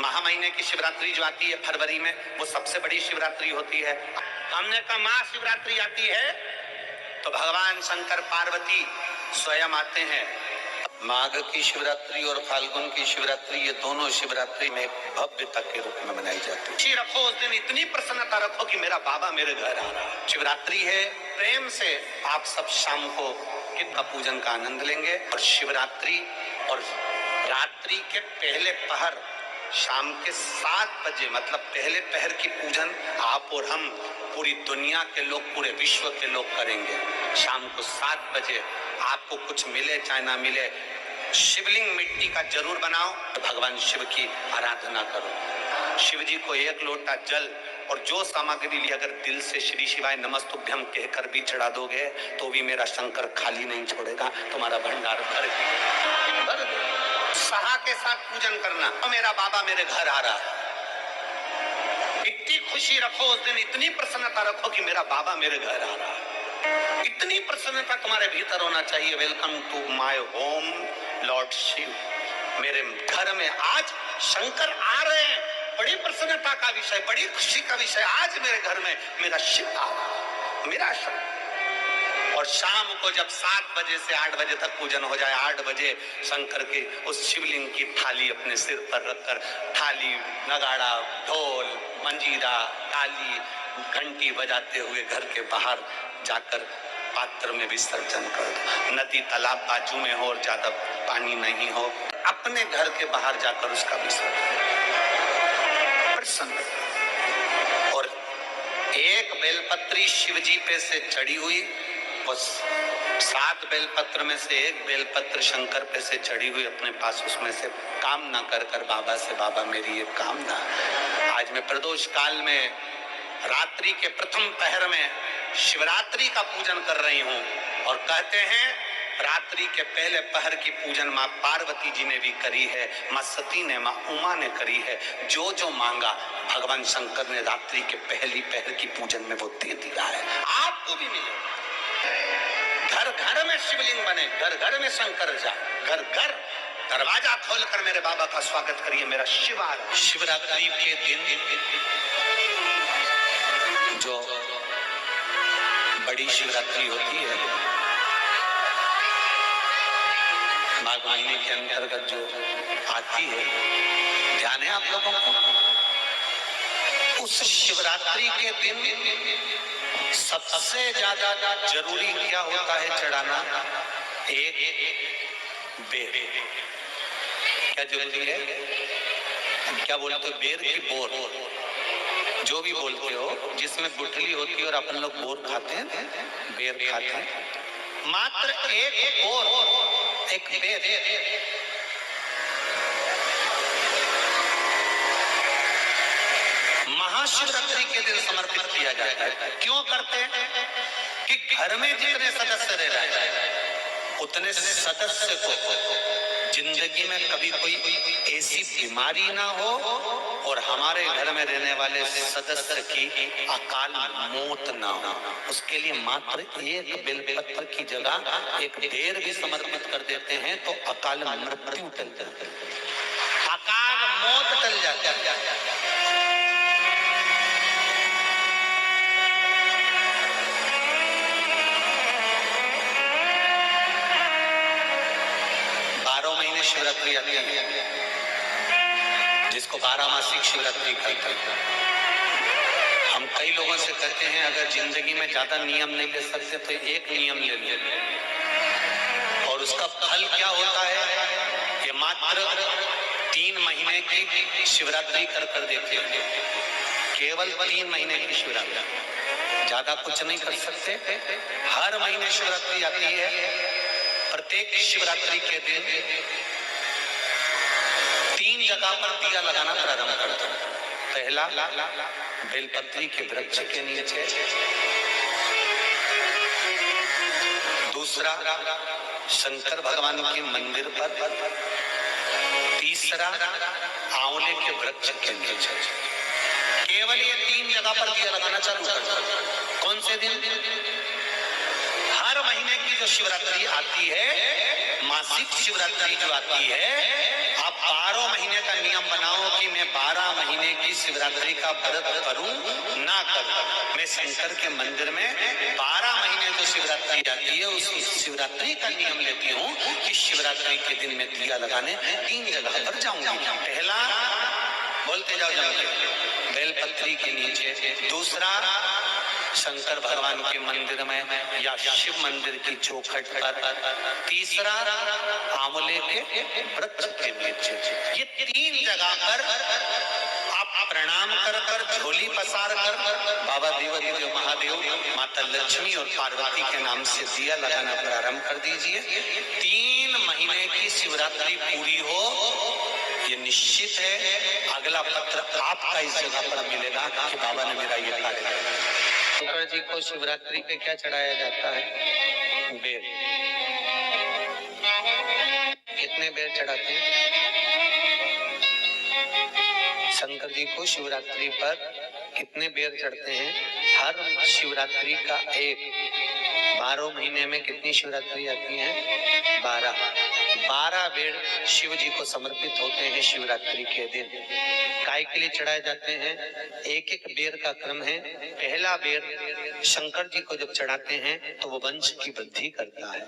महा महीने की शिवरात्रि जो आती है फरवरी में, वो सबसे बड़ी शिवरात्रि होती है। हमने कहा महाशिवरात्रि आती है तो भगवान शंकर पार्वती स्वयं आते हैं। माघ की शिवरात्रि और फाल्गुन की शिवरात्रि, ये दोनों शिवरात्रि में भव्यता के रूप में मनाई जाती है। खुशी रखो उस दिन, इतनी प्रसन्नता रखो कि मेरा बाबा मेरे घर आ रहा है। शिवरात्रि है, प्रेम से आप सब शाम को कितना पूजन का आनंद लेंगे। और शिवरात्रि और रात्रि के पहले पहर शाम के 7 बजे, मतलब पहले पहर की पूजन आप और हम, पूरी दुनिया के लोग, पूरे विश्व के लोग करेंगे। शाम को 7 बजे आपको कुछ मिले चाहे ना मिले, शिवलिंग मिट्टी का जरूर बनाओ, भगवान शिव की आराधना करो। शिव जी को 1 लोटा जल और जो सामग्री ली, अगर दिल से श्री शिवाय नमस्तुभ्यं कहकर भी चढ़ा दोगे तो भी मेरा शंकर खाली नहीं छोड़ेगा, तुम्हारा भंडार भर दो। सहा के साथ पूजन करना, तो मेरा बाबा मेरे घर आ रहा है। इतनी खुशी रखो उस दिन, इतनी प्रसन्नता रखो कि मेरा बाबा मेरे घर आ रहा है। इतनी प्रसन्नता तुम्हारे भीतर होना चाहिए। Welcome to my home lord Shiva. मेरे घर में आज शंकर आ रहे हैं, बड़ी प्रसन्नता का विषय, बड़ी खुशी का विषय। आज मेरे घर में मेरा शिव आ रहा है, मेरा शंकर। और शाम को जब 7 बजे से 8 बजे तक पूजन हो जाए, 8 बजे शंकर के उस शिवलिंग की थाली अपने सिर पर रखकर, थाली, नगाड़ा, ढोल, मंजीरा, ताली, घंटी बजाते हुए घर के बाहर जाकर पात्र में विसर्जन कर दो। नदी तालाब बाजू में हो और ज्यादा पानी नहीं हो, अपने घर के बाहर जाकर उसका विसर्जन। और एक बेलपत्री शिवजी पे से चढ़ी हुई, उस 7 बेलपत्र में से एक बेलपत्र शंकर पे से चढ़ी हुई अपने पास, उसमें से कामना कर कर बाबा से, बाबा मेरी ये कामना, आज मैं प्रदोष काल में रात्रि के प्रथम पहर में शिवरात्रि का पूजन कर रही हूँ। और कहते हैं रात्रि के पहले पहर की पूजन माँ पार्वती जी ने भी करी है, माँ सती ने, माँ उमा ने करी है। जो जो मांगा भगवान शंकर ने रात्रि के पहली पहर की पूजन में वो दे दिया है। आपको भी मिले। घर घर में शिवलिंग बने, घर घर में शंकर जा, घर घर दरवाजा खोलकर मेरे बाबा का स्वागत करिए। मेरा शिव आ रहा है। शिवरात्रि के दिन जो बड़ी शिवरात्रि होती है, माघ महीने के अंतर्गत जो आती है, ध्यान है आप लोगों को? उस शिवरात्रि के दिन सबसे ज्यादा जरूरी क्या होता है चढ़ाना? एक बेर। क्या जरूरी है? क्या बोलते हो? बेर की बोर, जो भी बोलते हो, जिसमें गुठली होती है और अपन लोग बोर खाते हैं, बेर खाते हैं। मात्र एक बोर, एक बेर महाशिवरात्रि के दिन समर्पित किया जाता है। क्यों करते हैं? कि घर में जितने सदस्य रह रहे हैं, उतने सदस्य को जिंदगी में कभी कोई ऐसी बीमारी ना हो और हमारे घर में रहने वाले सदस्य की अकाल मौत ना हो। उसके लिए मात्र एक बेलपत्र की जगह एक बेर भी समर्पित कर देते हैं तो अकाल मृत्यु टल जाती है, अकाल मौत टल जाती है। 12 महीने शिवरात्रि आती है, जिसको 12 मासिक शिवरात्रि कहते हैं। हम कई लोगों से कहते हैं अगर जिंदगी में ज्यादा नियम नहीं ले सकते तो एक नियम ले लीजिए, और उसका फल क्या होता है? ये मात्र 3 महीने की शिवरात्रि कर देते हैं, केवल 3 महीने की शिवरात्रि, ज्यादा कुछ नहीं कर सकते। हर महीने शिवरात्रि आती है। प्रत्येक शिवरात्रि के दिन 3 जगह पर दिया लगाना प्रारंभ कर दो। पहला बेलपत्री के वृक्ष के नीचे, दूसरा शंकर भगवान के मंदिर पर, तीसरा आंवले के वृक्ष के नीचे। केवल ये 3 जगह पर दिया लगाना चालू कर दो। कौन से दिन? हर महीने की जो शिवरात्रि आती है, मासिक शिवरात्रि जो आती है, आप 12 महीने का नियम बनाओ कि मैं 12 महीने की शिवरात्रि का व्रत करूं ना करूं। मैं शंकर के मंदिर में 12 महीने जो शिवरात्रि आती है उस शिवरात्रि का नियम लेती हूँ कि शिवरात्रि के दिन मैं दिया लगाने 3 जगह पर जाऊंगी। पहला, बोलते जाओ जब बेलपत्री के नीचे। दूसरा, शंकर भगवान के मंदिर में या शिव मंदिर की चौखट पर। तीसरा, आंवले के वृक्ष के नीचे। ये 3 जगह पर आप प्रणाम कर झोली पसार कर बाबा देवादिदेव महादेव, माता लक्ष्मी और पार्वती के नाम से दिया लगाना प्रारंभ कर दीजिए। 3 महीने की शिवरात्रि पूरी हो, ये निश्चित है अगला पत्र आपका इस जगह पर मिलेगा कि बाबा ने मेरा ये कार्य किया। शंकर जी को शिवरात्रि पे क्या चढ़ाया जाता है? बेर। कितने बेर चढ़ाते हैं? शंकर जी को शिवरात्रि पर कितने बेर चढ़ते हैं? हर शिवरात्रि का एक। 12 महीने में कितनी शिवरात्रि आती है? 12 बेर शिव जी को समर्पित होते हैं शिवरात्रि के दिन। काय के लिए चढ़ाए जाते हैं? एक एक बेर का क्रम है। पहला बेर शंकर जी को जब चढ़ाते हैं तो वो वंश की वृद्धि करता है।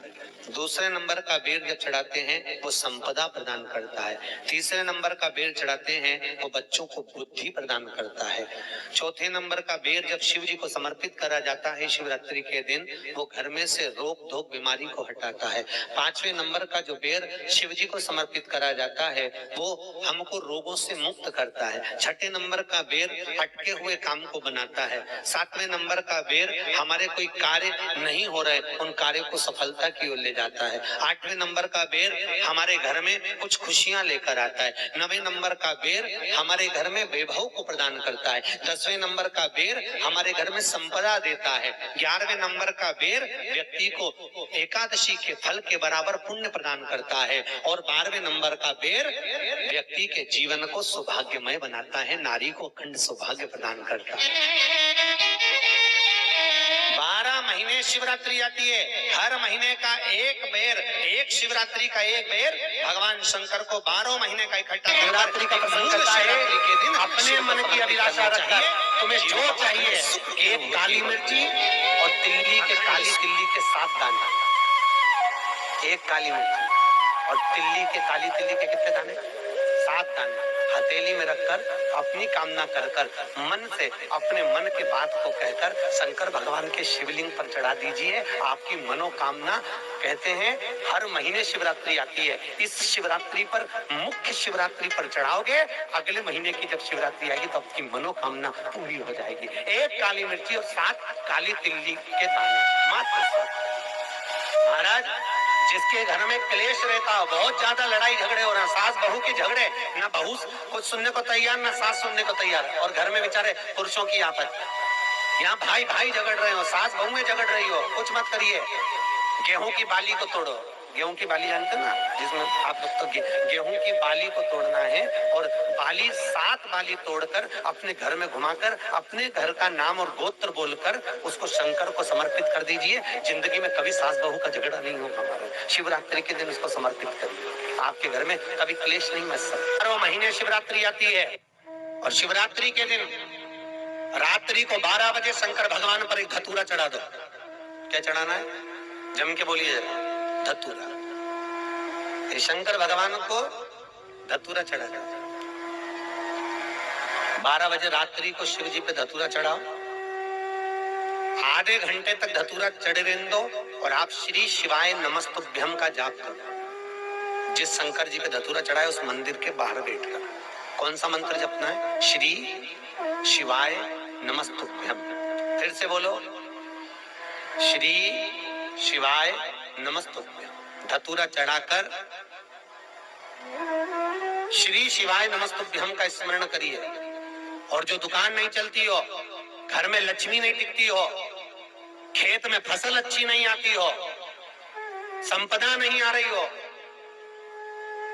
दूसरे नंबर का बेर जब चढ़ाते हैं वो संपदा प्रदान करता है। तीसरे नंबर का बेर चढ़ाते हैं वो बच्चों को बुद्धि प्रदान करता है। चौथे नंबर का बेर जब शिव जी को समर्पित करा जाता है शिवरात्रि के दिन, वो घर में से रोग धोक बीमारी को हटाता है। 5वें नंबर का जो बेर शिव जी को समर्पित करा जाता है वो हमको रोगों से मुक्त करता है। 6ठे नंबर का बेर अटके हुए काम को बनाता है। 7वें नंबर का बेर हमारे कोई कार्य नहीं हो रहे उन कार्य को सफलता की ओर ले जाता है। 8वें नंबर का बेर हमारे घर में कुछ खुशियां लेकर आता है। 9वें नंबर का बेर हमारे घर में वैभव को प्रदान करता है। 10वें नंबर का बेर हमारे घर में संपदा देता है। 11वें नंबर का बेर व्यक्ति को एकादशी के फल के बराबर पुण्य प्रदान करता है। और 12वें नंबर का बेर व्यक्ति के जीवन को सौभाग्यमय बनाता है, नारी को अखंड सौभाग्य प्रदान करता है। 12 महीने शिवरात्रि आती है। हर महीने का एक बेर, एक शिवरात्रि का एक बेर भगवान शंकर को 12 महीने का इकट्ठा शिवरात्रि का प्रसंग करता है। के दिन अपने मन की अभिलाषा रखता है। तुम्हें जो चाहिए, एक काली मिर्ची और तिल्ली के 7 दाने। एक काली मिर्ची और तिल्ली के काली तिल्ली के कितने दाने? 7 दाने हथेली में रखकर अपनी कामना कर मन से अपने मन के बात को कहकर शंकर भगवान के शिवलिंग पर चढ़ा दीजिए। आपकी मनोकामना, कहते हैं हर महीने शिवरात्रि आती है, इस शिवरात्रि पर, मुख्य शिवरात्रि पर चढ़ाओगे, अगले महीने की जब शिवरात्रि आएगी तो आपकी मनोकामना पूरी हो जाएगी। एक काली मिर्ची और 7 काली तिल्ली के दाने, मात्र। महाराज, जिसके घर में क्लेश रहता हो, बहुत ज्यादा लड़ाई झगड़े हो रहे, सास बहू के झगड़े, ना बहू कुछ सुनने को तैयार ना सास सुनने को तैयार, और घर में बेचारे पुरुषों की आपत, यहाँ भाई भाई झगड़ रहे हो, सास बहू में झगड़ रही हो, कुछ मत करिए। गेहूं की बाली को तोड़ो। गेहूं की बाली जानते ना, जिसमें आप लोग तो गेहूं की बाली को तोड़ना है, और बाली 7 बाली तोड़कर अपने घर में घुमाकर अपने घर का नाम और गोत्र बोलकर उसको शंकर को समर्पित कर दीजिए। जिंदगी में कभी सास बहू का झगड़ा नहीं होगा। हमारे शिवरात्रि के दिन उसको समर्पित करिए, आपके घर में कभी क्लेश नहीं मच सकता। 12 महीने शिवरात्रि आती है, और शिवरात्रि के दिन रात्रि को 12 बजे शंकर भगवान पर एक धतूरा चढ़ा दो। क्या चढ़ाना है? जम के बोलिए जरा। धतूरा। शंकर भगवान को धतूरा चढ़ा जाता है। 12 बजे रात्रि को शिव जी पे धतूरा चढ़ाओ। आधे घंटे तक धतूरा चढ़े रहने दो, और आप श्री शिवाय नमस्तुभ्यम का जाप करो। जिस शंकर जी पे धतूरा चढ़ाए उस मंदिर के बाहर बैठकर कौन सा मंत्र जपना है? श्री शिवाय नमस्तुभ्यम। फिर से बोलो, श्री शिवाय नमस्तुभ्यम। धतूरा चढ़ाकर श्री शिवाय नमस्तुभ्यम का स्मरण करिए। और जो दुकान नहीं चलती हो, घर में लक्ष्मी नहीं टिकती हो, खेत में फसल अच्छी नहीं आती हो, संपदा नहीं आ रही हो,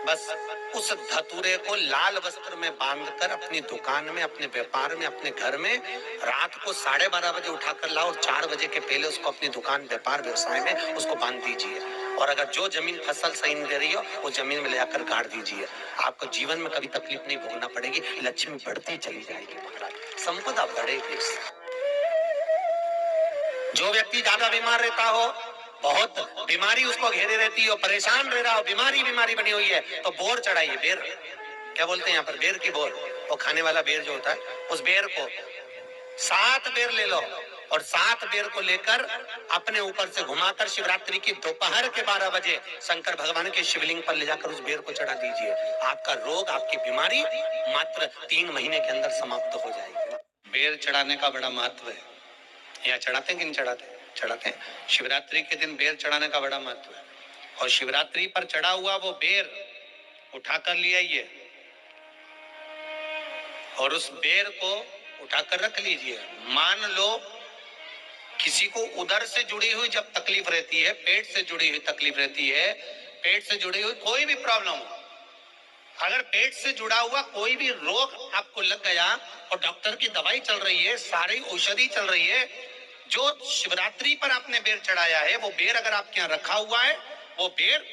बस उस धतूरे को लाल वस्त्र में बांधकर अपनी दुकान में, अपने व्यापार में, अपने घर में रात को 12:30 बजे उठाकर लाओ, और 4 बजे के पहले उसको अपनी दुकान, व्यापार, व्यवसाय में उसको बांध दीजिए। और अगर जो जमीन फसल सही नहीं दे रही हो, वो जमीन में ले जाकर गाड़ दीजिए। आपको जीवन में कभी तकलीफ नहीं भोगना पड़ेगी, लक्ष्मी बढ़ती चली जाएगी महाराज, संपदा बढ़ेगी। जो व्यक्ति ज्यादा बीमार रहता हो, बहुत बीमारी उसको घेरे रहती हो, परेशान रह रहा हो, बीमारी बनी हुई है, तो बोर चढ़ाइए। बेर क्या बोलते हैं यहाँ पर, बेर की बोर, वो खाने वाला बेर जो होता है, उस बेर को 7 बेर ले लो और 7 बेर को लेकर अपने ऊपर से घुमाकर शिवरात्रि की दोपहर के 12 बजे शंकर भगवान के शिवलिंग पर ले जाकर उस बेर को चढ़ा दीजिए। आपका रोग, आपकी बीमारी मात्र 3 महीने के अंदर समाप्त हो जाएगी। बेर चढ़ाने का बड़ा महत्व है। यहाँ चढ़ाते हैं कि नहीं चढ़ाते? चढ़ाते हैं। शिवरात्रि के दिन बेर चढ़ाने का बड़ा महत्व है। और शिवरात्रि पर चढ़ा हुआ वो बेर उठाकर ले आइए और उस बेर को उठाकर रख लीजिए। मान लो किसी को उधर से जुड़ी हुई जब तकलीफ रहती है, पेट से जुड़ी हुई तकलीफ रहती है, पेट से जुड़ी हुई कोई भी प्रॉब्लम हो, अगर पेट से जुड़ा हुआ कोई भी रोग आपको लग गया और डॉक्टर की दवाई चल रही है, सारी औषधि चल रही है, जो शिवरात्रि पर आपने बेर चढ़ाया है, वो बेर अगर आपके यहाँ रखा हुआ है, वो बेर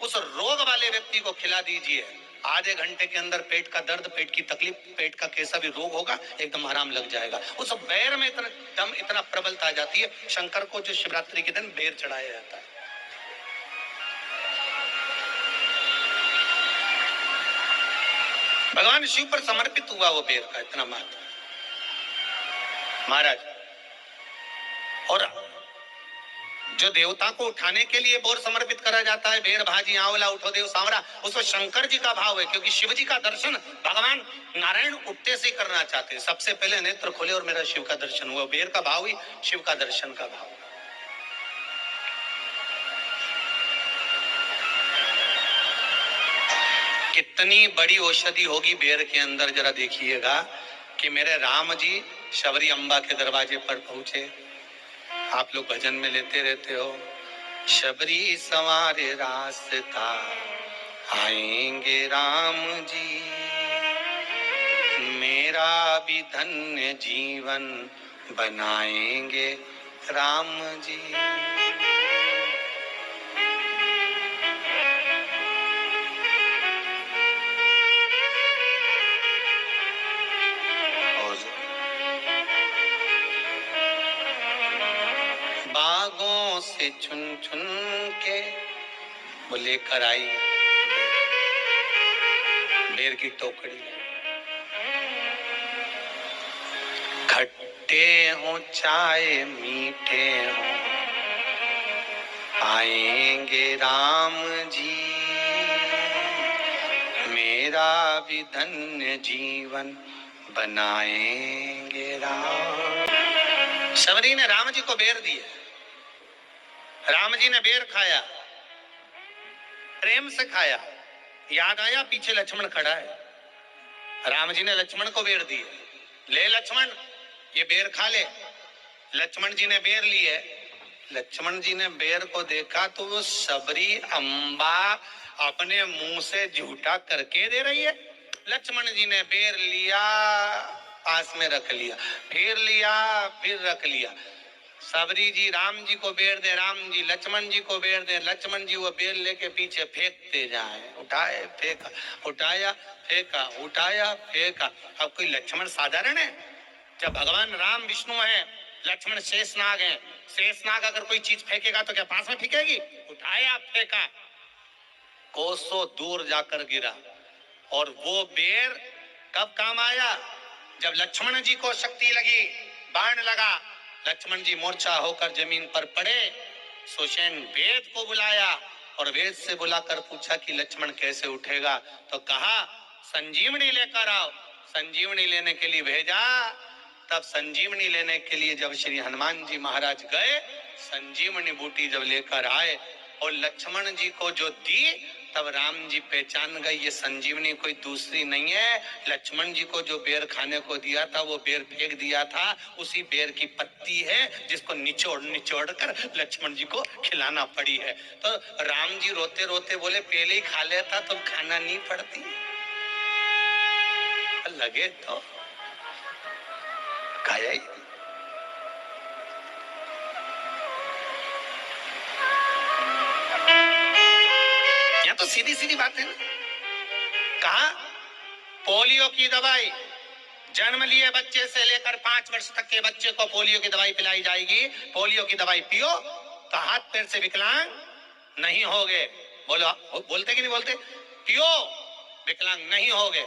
उस रोग वाले व्यक्ति को खिला दीजिए। आधे घंटे के अंदर पेट का दर्द, पेट की तकलीफ, पेट का कैसा भी रोग होगा, एकदम आराम लग जाएगा। उस बेर में इतना दम, इतना प्रबलता आ जाती है। शंकर को जो शिवरात्रि के दिन बेर चढ़ाया जाता है, भगवान शिव पर समर्पित हुआ वो बेर का इतना महत्व महाराज। और जो देवता को उठाने के लिए बोर समर्पित करा जाता है, बेर भाजी आंवला उठो देव सांवरा, उसमें शंकर जी का भाव है, क्योंकि शिव जी का दर्शन भगवान नारायण उठते से करना चाहते हैं। सबसे पहले नेत्र खोले और मेरा शिव का दर्शन हुआ। बेर का भाव ही शिव का दर्शन का भाव। कितनी बड़ी औषधि होगी बेर के अंदर, जरा देखिएगा कि मेरे राम जी शबरी अम्बा के दरवाजे पर पहुंचे। आप लोग भजन में लेते रहते हो, शबरी संवारे रास्ता आएंगे राम जी, मेरा भी धन्य जीवन बनाएंगे राम जी। बागों से चुन चुन के वो लेकर आई बेर की टोकरी। खट्टे हो चाहे मीठे हो आएंगे राम जी, मेरा भी धन्य जीवन बनाएंगे राम। शबरी ने राम जी को बेर दिए, राम जी ने बेर खाया, प्रेम से खाया। याद आया पीछे लक्ष्मण खड़ा है, राम जी ने लक्ष्मण को बेर दिए, ले लक्ष्मण ये बेर खा ले। लक्ष्मण जी ने बेर ली है। लक्ष्मण जी ने बेर को देखा तो वो शबरी अम्बा अपने मुंह से झूठा करके दे रही है। लक्ष्मण जी ने बेर लिया, पास में रख लिया, फिर लिया, फिर रख लिया। सबरी जी राम जी को बेर दे, राम जी लक्ष्मण जी को बेर दे, लक्ष्मण जी वो बेर लेके पीछे फेंकते जाए। उठाए फेंका, उठाया फेंका, उठाया फेंका। अब कोई लक्ष्मण साधारण है? जब भगवान राम विष्णु है, लक्ष्मण शेषनाग है। शेषनाग अगर कोई चीज फेंकेगा तो क्या पास में फेंकेगी? उठाया फेंका, कोसों दूर जाकर गिरा। और वो बेर कब काम आया? जब लक्ष्मण जी को शक्ति लगी, बाण लगा, लक्ष्मण जी मूर्छा होकर जमीन पर पड़े। सुषेण वेद को बुलाया और वेद से बुलाकर पूछा कि लक्ष्मण कैसे उठेगा? तो कहा संजीवनी लेकर आओ। संजीवनी लेने के लिए भेजा। तब संजीवनी लेने के लिए जब श्री हनुमान जी महाराज गए, संजीवनी बूटी जब लेकर आए और लक्ष्मण जी को जो दी, तब राम जी पहचान गए ये संजीवनी कोई दूसरी नहीं है। लक्ष्मण जी को जो बेर खाने को दिया था, वो बेर फेंक दिया था, उसी बेर की पत्ती है जिसको निचोड़ निचोड़ कर लक्ष्मण जी को खिलाना पड़ी है। तो राम जी रोते रोते बोले पहले ही खा लेता तो खाना नहीं पड़ती। लगे तो खाया ही। सीधी सीधी बात है ना। कहा पोलियो की दवाई जन्म लिए बच्चे से लेकर 5 वर्ष तक के बच्चे को पोलियो की दवाई पिलाई जाएगी। पोलियो की दवाई पियो तो हाथ पैर से विकलांग नहीं होगे। बोलो, बोलते कि नहीं बोलते? पियो विकलांग नहीं होगे।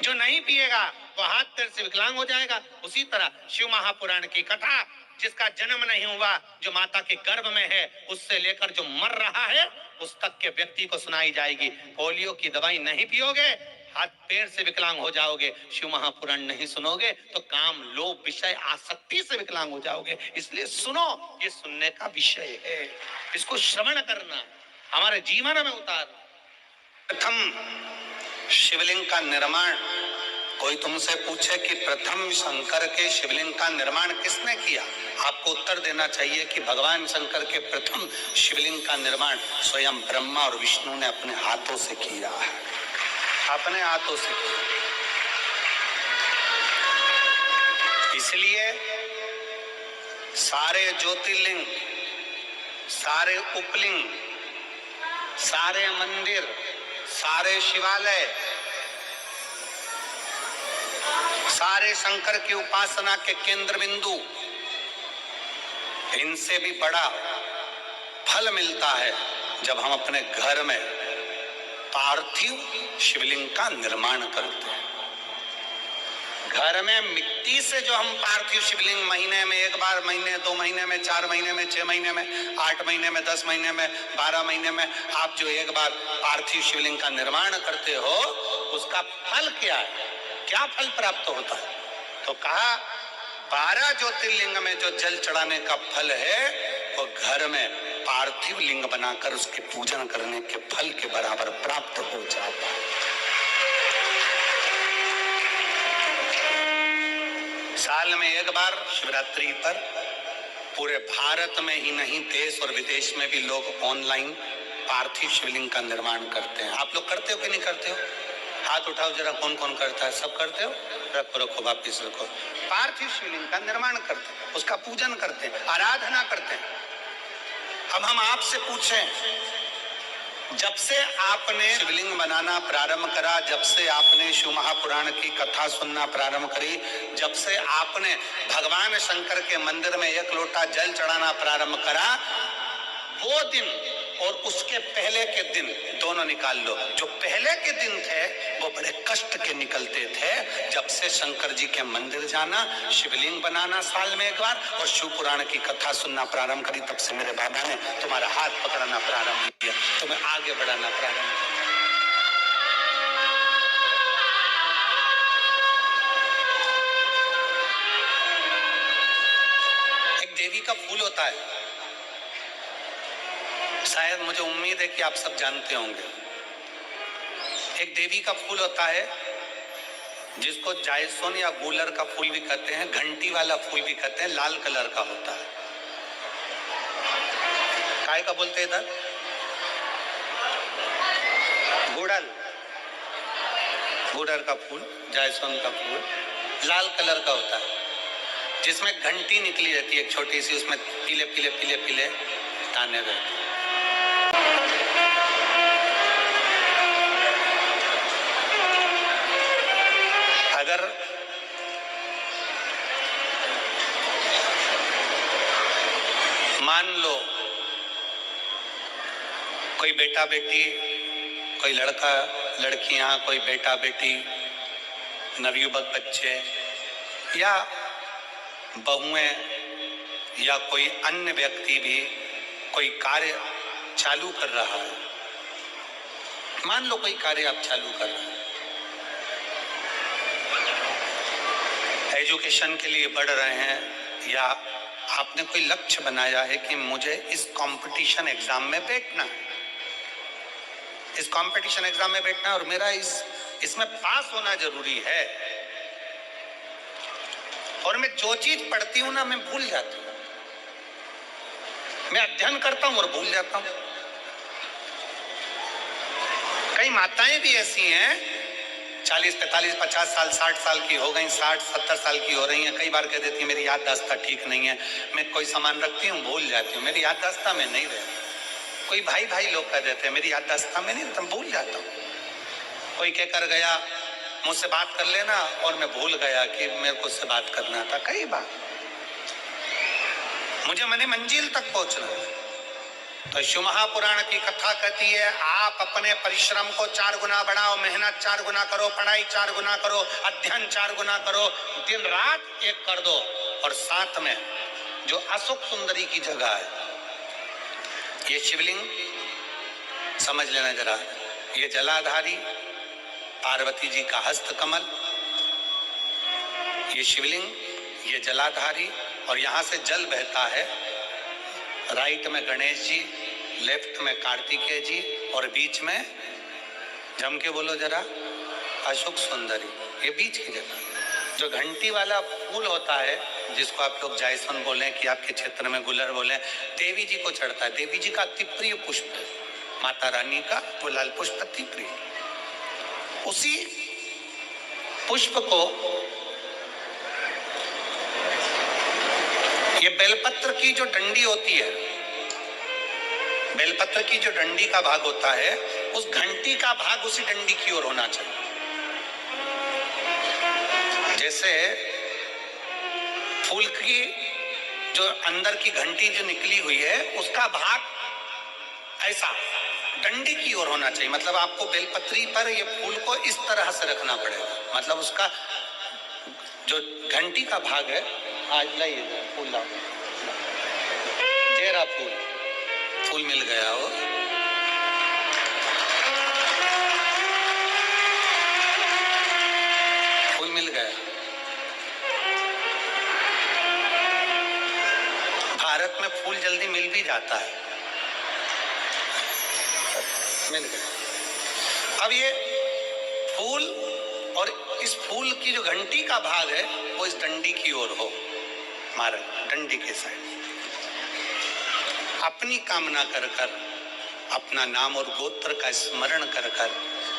जो नहीं पिएगा वो हाथ पैर से विकलांग हो जाएगा। उसी तरह शिव महापुराण की कथा, जिसका जन्म नहीं हुआ, जो माता के गर्भ में है, उससे लेकर जो मर रहा है उस तक के व्यक्ति को सुनाई जाएगी। पोलियो की दवाई नहीं पियोगे, हाथ पैर से विकलांग हो जाओगे। शिव महापुराण नहीं सुनोगे तो काम, लोभ, विषय, आसक्ति से विकलांग हो जाओगे। इसलिए सुनो, ये सुनने का विषय है, इसको श्रवण करना, हमारे जीवन में उतार। प्रथम शिवलिंग का निर्माण, कोई तुमसे पूछे कि प्रथम शंकर के शिवलिंग का निर्माण किसने किया, आपको उत्तर देना चाहिए कि भगवान शंकर के प्रथम शिवलिंग का निर्माण स्वयं ब्रह्मा और विष्णु ने अपने हाथों से किया है, अपने हाथों से किया। इसलिए सारे ज्योतिर्लिंग, सारे उपलिंग, सारे मंदिर, सारे शिवालय, सारे शंकर की उपासना के केंद्र बिंदु, इनसे भी बड़ा फल मिलता है जब हम अपने घर में पार्थिव शिवलिंग का निर्माण करते हैं। घर में मिट्टी से जो हम पार्थिव शिवलिंग महीने में एक बार, महीने 2 महीने में, 4 महीने में, 6 महीने में, 8 महीने में, 10 महीने में, 12 महीने में आप जो एक बार पार्थिव शिवलिंग का निर्माण करते हो, उसका फल क्या है, क्या फल प्राप्त होता है? तो कहा 12 ज्योतिर्लिंग में जो जल चढ़ाने का फल है वो घर में पार्थिव लिंग बनाकर उसके पूजन करने के फल के बराबर प्राप्त हो जाता है। साल में एक बार शिवरात्रि पर पूरे भारत में ही नहीं, देश और विदेश में भी लोग ऑनलाइन पार्थिव शिवलिंग का निर्माण करते हैं। आप लोग करते हो कि नहीं करते हो? हाथ उठाओ जरा, कौन कौन करता है? सब करते हो? रखो, वापिस रखो। पार्थिव शिवलिंग का निर्माण करते हैं, उसका पूजन करते हैं, आराधना करते हैं। अब हम आपसे पूछें, जब से आपने शिवलिंग बनाना प्रारंभ करा, जब से आपने शिव महापुराण की कथा सुनना प्रारंभ करी, जब से आपने भगवान शंकर के मंदिर में 1 लोटा जल चढ़ाना प्रारंभ करा, वो दिन और उसके पहले के दिन दोनों निकाल लो। जो पहले के दिन थे वो बड़े कष्ट के निकलते थे। जब से शंकर जी के मंदिर जाना, शिवलिंग बनाना साल में एक बार और शिव पुराण की कथा सुनना प्रारंभ करी, तब से मेरे बाबा ने तुम्हारा हाथ पकड़ना प्रारंभ किया, तुम्हें आगे बढ़ाना प्रारंभ किया। एक देवी का फूल होता है, शायद मुझे उम्मीद है कि आप सब जानते होंगे। एक देवी का फूल होता है जिसको जायसोन या गूलर का फूल भी कहते हैं, घंटी वाला फूल भी कहते हैं, लाल कलर का होता है। काय का बोलते हैं इधर? गुड़ल, गुड़र का फूल, जायसोन का फूल लाल कलर का होता है, जिसमें घंटी निकली रहती है एक छोटी सी, उसमें पीले पीले पीले पीले दाने रहते हैं। अगर मान लो कोई बेटा बेटी, कोई लड़का लड़कियां, कोई बेटा बेटी, नवयुवक बच्चे या बहुएं या कोई अन्य व्यक्ति भी कोई कार्य चालू कर रहा है, मान लो कोई कार्य आप चालू कर रहे हैं, एजुकेशन के लिए बढ़ रहे हैं, या आपने कोई लक्ष्य बनाया है कि मुझे इस कंपटीशन एग्जाम में बैठना है, इस कंपटीशन एग्जाम में बैठना है और मेरा इसमें पास होना जरूरी है, और मैं जो चीज पढ़ती हूं ना मैं भूल जाती हूं, मैं अध्ययन करता हूं और भूल जाता हूं। कई माताएं भी ऐसी हैं 40, 45, 50 साल, 60 साल की हो गई, 60, 70 साल की हो रही हैं, कई बार कह देती है मेरी याददाश्त ठीक नहीं है, मैं कोई सामान रखती हूँ भूल जाती हूँ, मेरी याददाश्त में नहीं रहती। कोई भाई भाई लोग कह देते हैं, मेरी याददाश्त में नहीं रहता, भूल जाता हूँ। कोई कहकर गया मुझसे बात कर लेना, और मैं भूल गया कि मेरे को उससे बात करना था। कई बार मुझे मने मंजिल तक पहुंचना है। तो शिव महापुराण की कथा कहती है, आप अपने परिश्रम को 4 गुना बढ़ाओ, मेहनत 4 गुना करो, पढ़ाई 4 गुना करो, अध्ययन 4 गुना करो, दिन रात एक कर दो। और साथ में जो अशोक सुंदरी की जगह है, ये शिवलिंग समझ लेना जरा, ये जलाधारी पार्वती जी का हस्त कमल, ये शिवलिंग, ये जलाधारी, और यहां से जल बहता है। राइट में गणेश जी, लेफ्ट में कार्तिकेय जी, और बीच में जम के बोलो जरा, अशोक सुंदरी। ये बीच की जगह जो घंटी वाला फूल होता है, जिसको आप लोग जायसन बोले कि आपके क्षेत्र में गुलर बोले, देवी जी को चढ़ता है। देवी जी का अति प्रिय पुष्प है, माता रानी का वो लाल पुष्प अति प्रिय। उसी पुष्प को ये बेलपत्र की जो डंडी होती है, बेलपत्र की जो डंडी का भाग होता है, उस घंटी का भाग उसी डंडी की ओर होना चाहिए। जैसे फूल की जो अंदर की घंटी जो निकली हुई है, उसका भाग ऐसा डंडी की ओर होना चाहिए। मतलब आपको बेलपत्री पर ये फूल को इस तरह से रखना पड़ेगा। मतलब उसका जो घंटी का भाग है, आज लाइए फूल लाओ, जेरा फूल मिल गया हो, फूल मिल गया। भारत में फूल जल्दी मिल भी जाता है, मिल गया। अब ये फूल और इस फूल की जो घंटी का भाग है, वो इस डंडी की ओर हो, मारा डंडी के साइड। अपनी कामना कर कर, अपना नाम और गोत्र का स्मरण कर कर,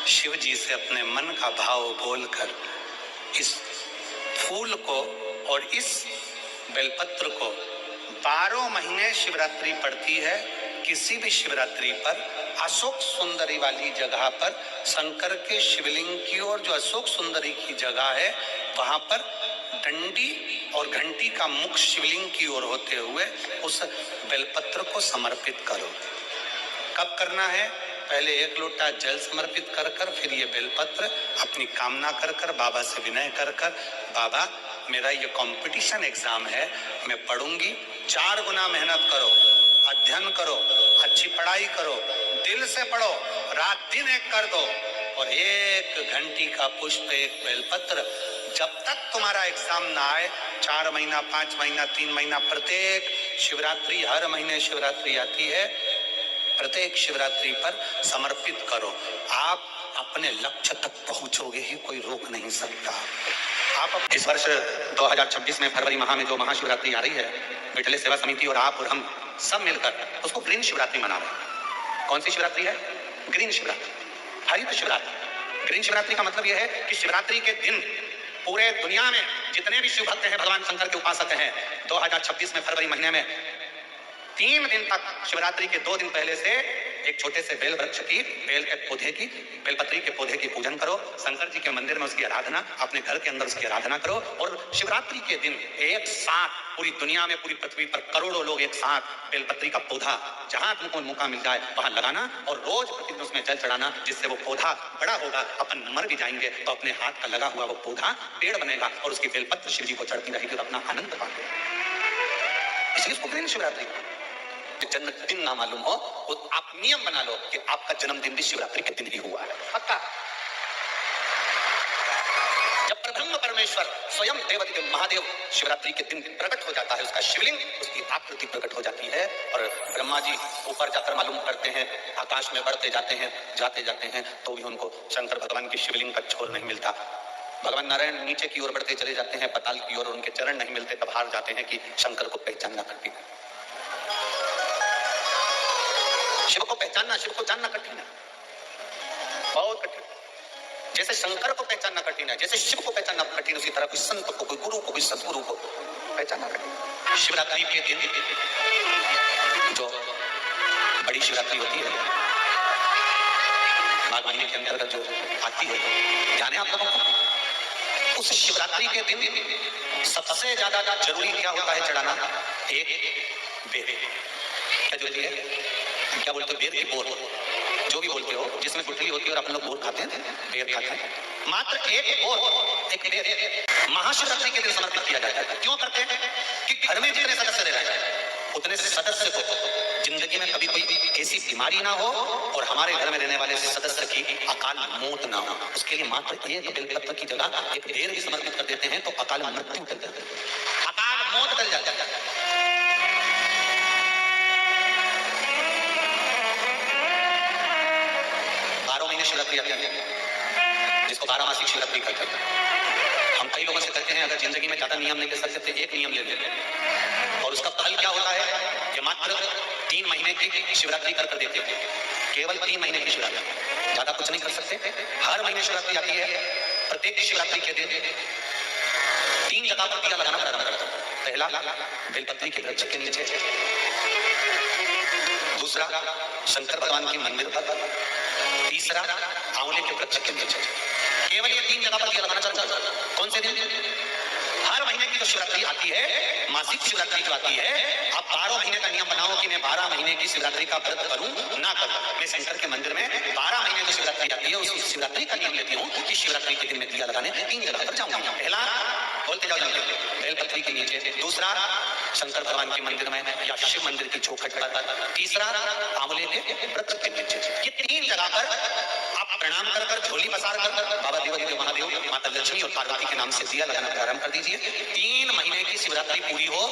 शिव जी से अपने मन का भाव बोलकर इस फूल को और इस बेलपत्र को 12 महीने शिवरात्रि पड़ती है। किसी भी शिवरात्रि पर अशोक सुंदरी वाली जगह पर, शंकर के शिवलिंग की ओर जो अशोक सुंदरी की जगह है, वहां पर डंडी और घंटी का मुख शिवलिंग की ओर होते हुए उस बेलपत्र को समर्पित करो। कब करना है? पहले 1 लोटा जल समर्पित कर कर, फिर ये बेलपत्र अपनी कामना कर कर, बाबा से विनय कर कर, बाबा मेरा ये कंपटीशन एग्जाम है, मैं पढ़ूंगी, 4 गुना मेहनत करो, अध्ययन करो, अच्छी पढ़ाई करो, दिल से पढ़ो, रात दिन एक कर दो, और 1 घंटी का पुष्प, 1 बेलपत्र, जब तक तुम्हारा एग्जाम ना आए, 4 महीना, 5 महीना, 3 महीना, प्रत्येक शिवरात्रि, हर महीने शिवरात्रि आती है, प्रत्येक शिवरात्रि पर समर्पित करो। आप अपने लक्ष्य तक पहुंचोगे ही, कोई रोक नहीं सकता। आप इस वर्ष 2026 में फरवरी माह में जो महाशिवरात्रि आ रही है, विठले सेवा समिति और आप और हम सब मिलकर उसको ग्रीन शिवरात्रि मना रहे हैं। कौन सी शिवरात्रि है? ग्रीन शिवरात्रि, हरित शिवरात्रि। ग्रीन शिवरात्रि का मतलब यह है कि शिवरात्रि के दिन पूरे दुनिया में जितने भी शिव भक्त हैं, भगवान शंकर के उपासक हैं, 2026 में फरवरी महीने में 3 दिन तक, शिवरात्रि के 2 दिन पहले से एक छोटे से बेल वृक्ष की, बेल के पौधे की, बेलपत्री के पौधे की पूजन करो, शंकर जी के मंदिर में उसकी आराधना, अपने घर के अंदर उसकी आराधना करो। और शिवरात्रि के दिन एक साथ पूरी दुनिया में, पूरी पृथ्वी पर करोड़ों लोग एक साथ बेलपत्री का पौधा जहां तुमको मौका मिल जाए वहां लगाना, और रोज प्रतिदिन उसमें जल चढ़ाना, जिससे वो पौधा बड़ा होगा। अपन मर भी जाएंगे तो अपने हाथ का लगा हुआ वो पौधा पेड़ बनेगा, और उसकी बेलपत्र शिव जी को चढ़ती रहेगी और अपना आनंद पाते। इसलिए इसको ग्रीन शिवरात्रि। जन्मदिन ना मालूम हो तो आप नियम बना लो कि आपका जन्मदिन भी शिवरात्रि के दिन ही हुआ है, पक्का। जब परब्रह्म परमेश्वर स्वयं देवदेव महादेव शिवरात्रि के दिन प्रकट हो जाता है, उसका शिवलिंग, उसकी आकृति प्रकट हो जाती है, और ब्रह्मा जी ऊपर जाकर मालूम करते हैं, आकाश में बढ़ते जाते हैं, तो भी उनको शंकर भगवान के शिवलिंग का छोर नहीं मिलता। भगवान नारायण नीचे की ओर बढ़ते चले जाते हैं, पाताल की ओर, उनके चरण नहीं मिलते, तब हार जाते हैं कि शंकर को पहचानना कठिन है। शिव को पहचानना, शिव को जानना कठिन है, बहुत कठिन। जैसे शंकर को पहचानना कठिन है, जैसे शिव को पहचानना कठिन, उसी तरह कोई संत को, कोई गुरु को, कोई सदगुरु को पहचानना कठिन। शिवरात्रि के दिन जो बड़ी शिवरात्रि होती है, माघ महीने के अंतर्गत जो आती है, ध्यान है आप लोगों को। उस शिवरात्रि के दिन सबसे ज्यादा जरूरी क्या होता है चढ़ाना? एक बेर। क्या जरूरी है? क्या बोलते हो? बेर की बोर, जो भी बोलते हो, जिसमें गुठली होती है और अपन लोग बोर खाते हैं, बेर खाते हैं। मात्र एक बोर, एक बेर महाशिवरात्रि के दिन समर्पित किया जाता है। क्यों करते हैं? कि घर में जितने सदस्य रह रहे हैं उतने सदस्य को जिंदगी में कभी कोई ऐसी बीमारी ना हो और हमारे घर में रहने वाले सदस्य की अकाल मौत ना हो। उसके लिए मात्र एक बेलपत्र की जगह एक बेर भी समर्पित कर देते हैं तो अकाल मृत्यु टल जाती है, अकाल मौत टल जाता है। 12 महीने शिवरात्रि आती है, जिसको 12 मासिक शिवरात्रि कहते हैं। हम कई लोगों से कहते हैं अगर जिंदगी में ज्यादा नियम नहीं ले सकते तो एक नियम ले लेते हैं, और उसका फल क्या होता है कि मात्र 3 महीने की शिवरात्रि कर देते हैं। केवल 3 महीने की शिवरात्रि, ज्यादा कुछ नहीं कर सकते। हर महीने शिवरात्रि आती है। प्रत्येक शिवरात्रि के दिन 3 जगह पर दिया लगाना प्रारंभ करता हूं। पहला बेलपत्री के वृक्ष के नीचे, दूसरा शंकर भगवान के मंदिर पर, तीसरा आंवले के वृक्ष के नीचे। केवल ये 3 जगह पर दिया लगाना चाहता हूं। कौन से दिन? हर महीने की जो शिवरात्रि आती है, मासिक शिवरात्रि जो आती है, आप 12 महीने का नियम बनाओ कि मैं 12 महीने की शिवरात्रि का व्रत करूं ना करूं। मैं शंकर के मंदिर में 12 महीने की शिवरात्रि आती है, उस शिवरात्रि का नियम लेती हूं कि शिवरात्रि के दिन में दिया लगाने 3 जगह पर जाऊंगा। पहला बोलते जाओ बेलपत्री के नीचे, दूसरा शंकर भगवान के मंदिर में या शिव मंदिर की चौखट पर, तीसरा आंवले के वृक्ष के नीचे। ये 3 जगह पर आप प्रणाम कर कर, झोली पसार कर बाबा देव महादेव, माता लक्ष्मी और पार्वती के नाम से दिया लगाना प्रारंभ कर दीजिए। 3 महीने की शिवरात्रि पूरी हो,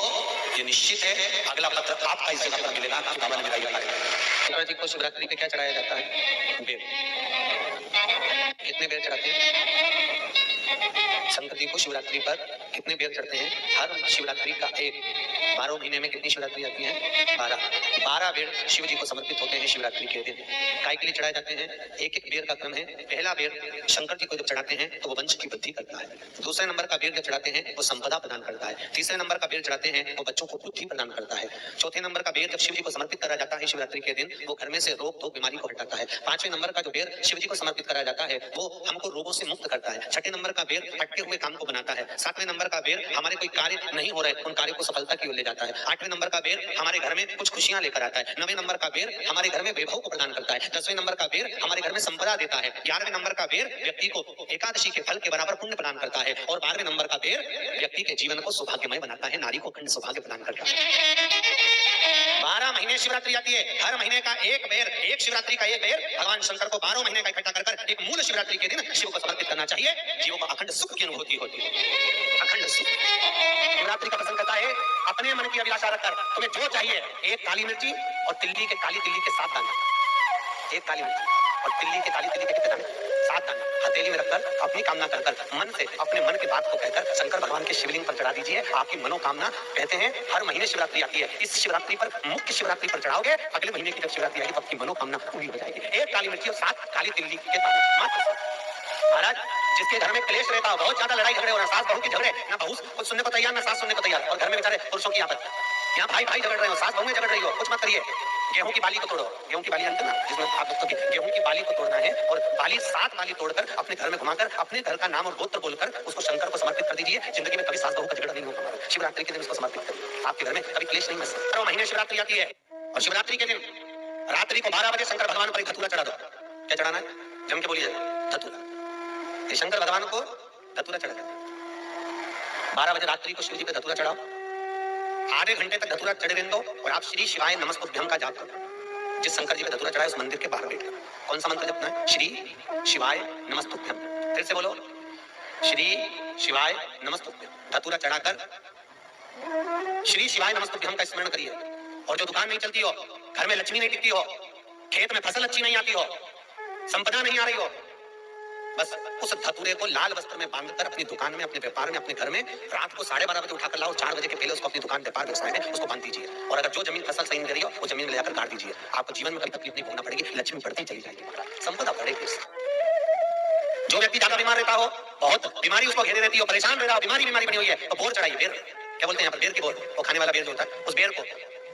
ये निश्चित है अगला पत्र आपका इस जगह पर मिलेगा कि बाबा ने मिलाई है। शंकर जी को शिवरात्रि पे क्या चढ़ाया जाता है? बेर। कितने बेर चढ़ाते हैं शंकर जी को शिवरात्रि पर? कितने बेर चढ़ते हैं? हर शिवरात्रि का एक। 12 महीने में कितनी शिवरात्रि आती है? 12 बेर शिव जी को समर्पित होते हैं शिवरात्रि के दिन। काय के लिए चढ़ाए जाते हैं? एक एक बेर का क्रम है। पहला बेर शंकर जी को जब चढ़ाते हैं तो वो वंश की वृद्धि करता है। दूसरे नंबर का बेर जब चढ़ाते हैं वो संपदा प्रदान करता है। तीसरे नंबर का बेर चढ़ाते हैं वो बच्चों को बुद्धि प्रदान करता है। चौथे नंबर का बेर जब शिव जी को समर्पित करा जाता है शिवरात्रि के दिन, वो घर में से रोग तो बीमारी को हटाता है। 5वें नंबर का जो बेर शिव जी को समर्पित करा जाता है वो हमको रोगों से मुक्त करता है। 6ठे नंबर का बेर अटके हुए काम को बनाता है। 7वें नंबर का बेर हमारे कोई कार्य नहीं हो रहे उन कार्यों को सफलता की ओर ले जाता है। 8वें नंबर का बेर हमारे घर में कुछ खुशियां लेकर आता है। 9वें नंबर का बेर हमारे घर में वैभव को प्रदान करता है। 10वें नंबर का बेर हमारे घर में संपदा देता है। 11वें नंबर का बेर व्यक्ति को एकादशी के फल के बराबर पुण्य प्रदान करता है। और 12वें नंबर का बेर व्यक्ति के जीवन को सौभाग्यमय बनाता है, नारी को अखंड सौभाग्य प्रदान करता है। 12 महीने शिवरात्रि आती है। हर महीने का एक बेर, एक शिवरात्रि का एक बेर भगवान शंकर को 12 महीने का इकट्ठा कर एक मूल शिवरात्रि के दिन शिव को समर्पित करना चाहिए। जीवों को अखंड सुख की अनुभूति होती है, अखंड सुख। शिवरात्रि का प्रसंग करता है अपने मन की अभिलाषा रखकर तुम्हें जो चाहिए, एक काली मिर्ची और तिल्ली के, काली तिल्ली के 7 दाने, एक काली मिर्ची और तिल्ली के, काली तिल्ली के कितने दाने? 7 दाने हथेली में रखकर अपनी कामना कर मन से अपने मन की बात को कहकर शंकर भगवान के शिवलिंग पर चढ़ा दीजिए। आपकी मनोकामना, कहते हैं हर महीने शिवरात्रि आती है, इस शिवरात्रि पर, मुख्य शिवरात्रि पर चढ़ाओगे, अगले महीने की जब शिवरात्रि आएगी तो आपकी मनोकामना पूरी हो जाएगी। एक काली मिर्ची और 7 काली तिल्ली के दाने मात्र। महाराज, जिसके घर में क्लेश रहता हो, बहुत ज्यादा लड़ाई झगड़े हो रहे, सास बहू के झगड़े, ना बहू कुछ सुनने को तैयार ना सास सुनने को तैयार, और घर में बेचारे पुरुषों की आपस, यहाँ भाई भाई झगड़ रहे हो, सास बहू में झगड़ रही हो, कुछ मत करिए। गेहूं की बाली को तोड़ो, गेहूं की बाली जानते ना, जिसमें आप दोस्तों की गेहूं की बाली को तोड़ना है, और बाली 7 बाली तोड़कर अपने घर में घुमाकर अपने घर का नाम और गोत्र बोलकर उसको शंकर को समर्पित कर दीजिए। जिंदगी में कभी सास बहू का झगड़ा नहीं होगा। शिवरात्रि के दिन उसको समर्पित करिए, आपके घर में कभी क्लेश नहीं बचता। 12 महीने शिवरात्रि आती है, और शिवरात्रि के दिन रात्रि को 12 बजे शंकर भगवान पर धतूरा चढ़ा दो। क्या चढ़ाना है? जम के बोलिए, धतूरा। शंकर भगवान को धतूरा चढ़ा दो। 12 बजे रात्रि को शिव जी पे धतूरा चढ़ाओ। आधे घंटे तक धतूरा चढ़े रहने दो, और आप श्री शिवाय नमस्तुभ्यम का जाप करो। जिस शंकर जी पे धतूरा चढ़ाए उस मंदिर के बाहर बैठकर कौन सा मंत्र जपना है? श्री शिवाय नमस्तुभ्यम। फिर से बोलो, श्री शिवाय नमस्तुभ्यम। धतूरा चढ़ाकर श्री शिवाय नमस्तुभ्यम का स्मरण करिए। और जो दुकान नहीं चलती हो, घर में लक्ष्मी नहीं टिकती हो, खेत में फसल अच्छी नहीं आती हो, संपदा नहीं आ रही हो, बस उस धतूरे को लाल वस्त्र में बांधकर अपनी दुकान में, अपने व्यापार में, अपने घर में रात को 12:30 बजे उठाकर लाओ। 4 बजे के पहले उसको अपनी दुकान, व्यापार, व्यवसाय में उसको बांध दीजिए। और अगर जो जमीन फसल सही नहीं रही हो वो जमीन में ले जाकर काट दीजिए। आपको जीवन में कभी तकलीफ नहीं भोगना पड़ेगी, लक्ष्मी बढ़ती चली जाएगी, संपदा बढ़ेगी। जो व्यक्ति ज्यादा बीमार रहता हो, बहुत बीमारी उसको घेरे रहती हो, परेशान रह रहा हो, बीमारी बनी हुई है, तो बोर चढ़ाइए। बेर क्या बोलते हैं यहाँ पर? बेर की बोर, वो खाने वाला बेर जो होता है, उस बेर को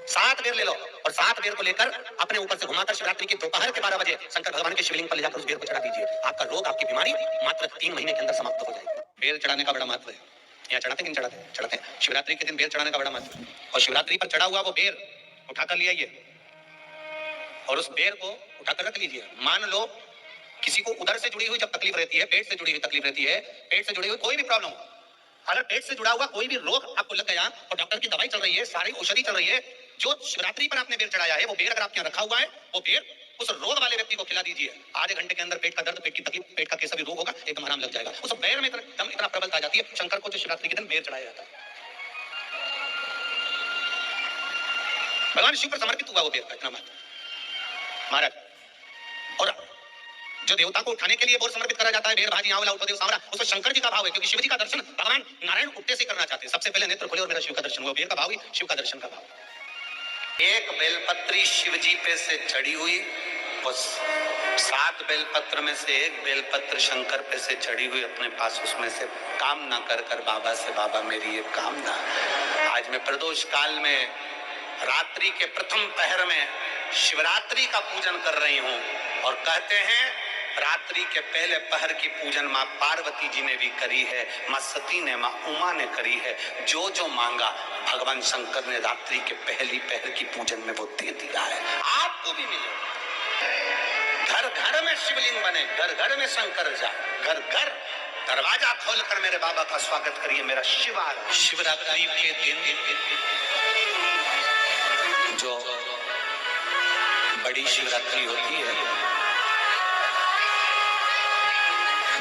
7 बेर ले लो और 7 बेर को लेकर अपने ऊपर से घुमाकर शिवरात्रि की दोपहर के 12 बजे शंकर भगवान के शिवलिंग पर ले जाकर उस बेर को चढ़ा दीजिए। आपका रोग, आपकी बीमारी मात्र 3 महीने के अंदर समाप्त हो जाएगी। बेर चढ़ाने का बड़ा महत्व है। यहाँ चढ़ाते कि नहीं चढ़ाते? चढ़ाते हैं। शिवरात्रि के दिन बेर चढ़ाने का बड़ा महत्व है। और शिवरात्रि पर चढ़ा हुआ वो बेर उठाकर ले आइए और उस बेर को उठाकर रख लीजिए। मान लो किसी को उधर से जुड़ी हुई जब तकलीफ रहती है, पेट से जुड़ी हुई तकलीफ रहती है, पेट से जुड़ी हुई कोई भी प्रॉब्लम हो, अगर पेट से जुड़ा हुआ कोई भी रोग आपको लग गया और डॉक्टर की दवाई चल रही है, सारी औषधि चल रही है, जो शिवरात्रि पर आपने बेर चढ़ाया है वो बेर अगर आपके यहाँ रखा हुआ है, वो बेर उस रोग वाले व्यक्ति को खिला दीजिए। आधे घंटे के अंदर पेट का दर्द, पेट की तकलीफ, पेट का कैसा भी रोग होगा एकदम आराम लग जाएगा। उस बेर में एकदम इतना प्रबलता आ जाती है। शंकर को जो शिवरात्रि के दिन बेर चढ़ाया जाता है, भगवान शिव पर समर्पित हुआ वो बेर का इतना महत्व महाराज। और जो देवता को उठाने के लिए बोर समर्पित करा जाता है, बेर भाजी आंवला उठो देव सांवरा, उसमें शंकर जी का भाव है, क्योंकि शिव जी का दर्शन भगवान नारायण उठते से करना चाहते हैं। सबसे पहले नेत्र खोले और मेरा शिव का दर्शन हुआ। बेर का भाव ही शिव का दर्शन का भाव। एक बेलपत्री शिव जी पे से चढ़ी हुई, उस 7 बेलपत्र में से एक बेलपत्र शंकर पे से चढ़ी हुई अपने पास, उसमें से कामना कर कर बाबा से, बाबा मेरी ये कामना, आज मैं प्रदोष काल में रात्रि के प्रथम पहर में शिवरात्रि का पूजन कर रही हूँ। और कहते हैं रात्रि के पहले पहर की पूजन माँ पार्वती जी ने भी करी है, माँ सती ने, माँ उमा ने करी है। जो जो मांगा भगवान शंकर ने रात्रि के पहली पहर की पूजन में वो दे दिया है। आपको भी मिले। घर घर में शिवलिंग बने, घर घर में शंकर जाए, घर घर दरवाजा खोलकर मेरे बाबा का स्वागत करिए। मेरा शिव आ रहा है। शिवरात्रि के दिन जो बड़ी शिवरात्रि होती है,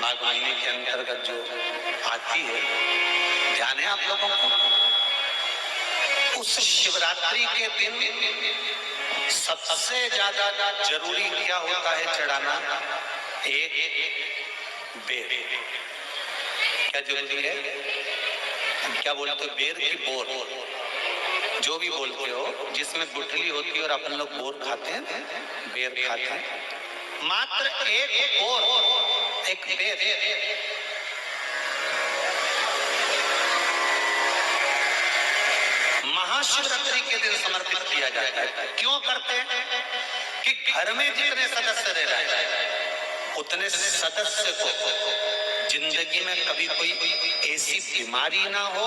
माघ महीने के अंतर्गत जो आती है, ध्यान है आप लोगों को? उस शिवरात्रि के दिन सबसे ज्यादा जरूरी क्या होता है चढ़ाना? एक बेर। क्या जरूरी है? क्या बोलते हो? बेर की बोर, जो भी बोलते हो, जिसमें गुठली होती है और अपन लोग बोर खाते हैं, बेर खाते हैं। मात्र एक बोर, एक बेर महाशिवरात्रि के दिन समर्पित किया जाता है। क्यों करते हैं? कि घर में जितने सदस्य रह रहे हैं उतने सदस्य को जिंदगी में कभी कोई ऐसी बीमारी ना हो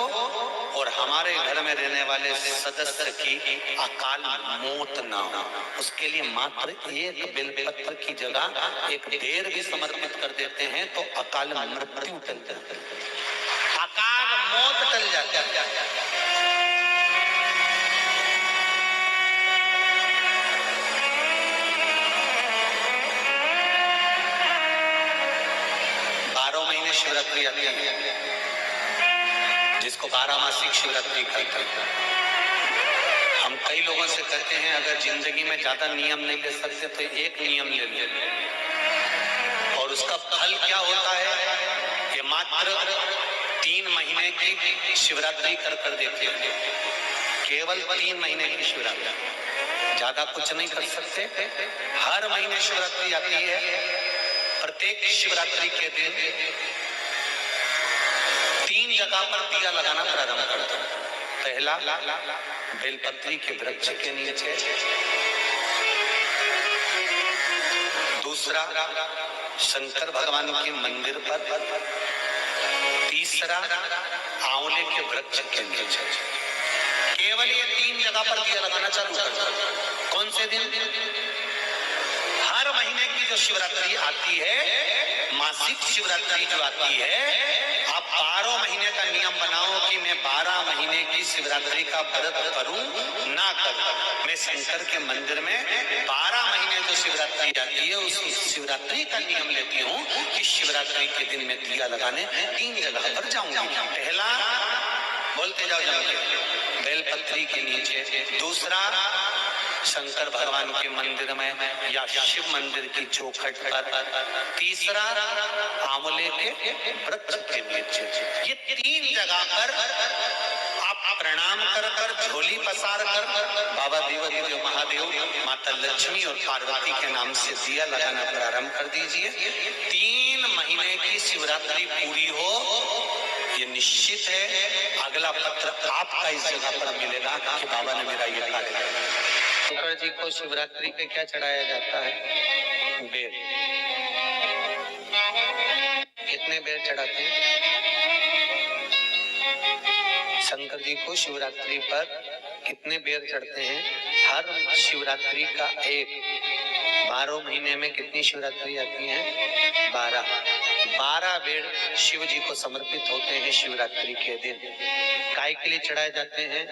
और हमारे घर में रहने वाले सदस्य की अकाल मौत ना हो। उसके लिए मात्र एक बेलपत्र की जगह एक बेर भी समर्पित कर देते हैं तो अकाल मृत्यु टल जाती है, अकाल मौत टल जाती है। 12 महीने शिवरात्रि आती है, जिसको 12 मासिक शिवरात्रि कहते हैं। हम कई लोगों से कहते हैं अगर जिंदगी में ज्यादा नियम नहीं ले सकते तो एक नियम ले ले, और उसका फल क्या होता है कि मात्र 3 महीने की शिवरात्रि कर देते हैं। केवल 3 महीने की शिवरात्रि, ज्यादा कुछ नहीं कर सकते। हर महीने शिवरात्रि आती है। प्रत्येक शिवरात्रि के दिन 3 जगह पर दिया लगाना प्रारंभ करता है। पहला बेलपत्री के वृक्ष के नीचे, दूसरा शंकर भगवान के मंदिर पर, तीसरा आंवले के वृक्ष के नीचे। केवल ये 3 जगह पर दिया लगाना चालू करता। कौन से दिन? हर महीने की जो शिवरात्रि आती है, मासिक शिवरात्रि जो आती है, आप 12 महीने का नियम बनाओ कि मैं 12 महीने की शिवरात्रि का व्रत करूं ना करूं। मैं शंकर के मंदिर में 12 महीने जो शिवरात्रि आती है उस शिवरात्रि का नियम लेती हूँ कि शिवरात्रि के दिन मैं दिया लगाने 3 जगह पर जाऊंगी। पहला, बोलते जाओ जम के, बेलपत्री के नीचे। दूसरा, शंकर भगवान के मंदिर में या शिव मंदिर की चौखट पर। तीसरा, आंवले के वृक्ष के नीचे। ये 3 जगह पर आप प्रणाम कर झोली पसार कर बाबा देव महादेव, माता लक्ष्मी और पार्वती के नाम से दिया लगाना प्रारंभ कर दीजिए। 3 महीने की शिवरात्रि पूरी हो, ये निश्चित है अगला पत्र आपका इस जगह पर मिलेगा कि बाबा ने मेरा ये कार्य किया। शंकर जी को शिवरात्रि पे क्या चढ़ाया जाता है? बेर। कितने बेर चढ़ाते हैं? शंकर जी को शिवरात्रि पर कितने बेर चढ़ते हैं? हर शिवरात्रि का एक। 12 महीने में कितनी शिवरात्रि आती है? 12 बेर शिव जी को समर्पित होते हैं शिवरात्रि के दिन। काय के लिए चढ़ाए जाते हैं?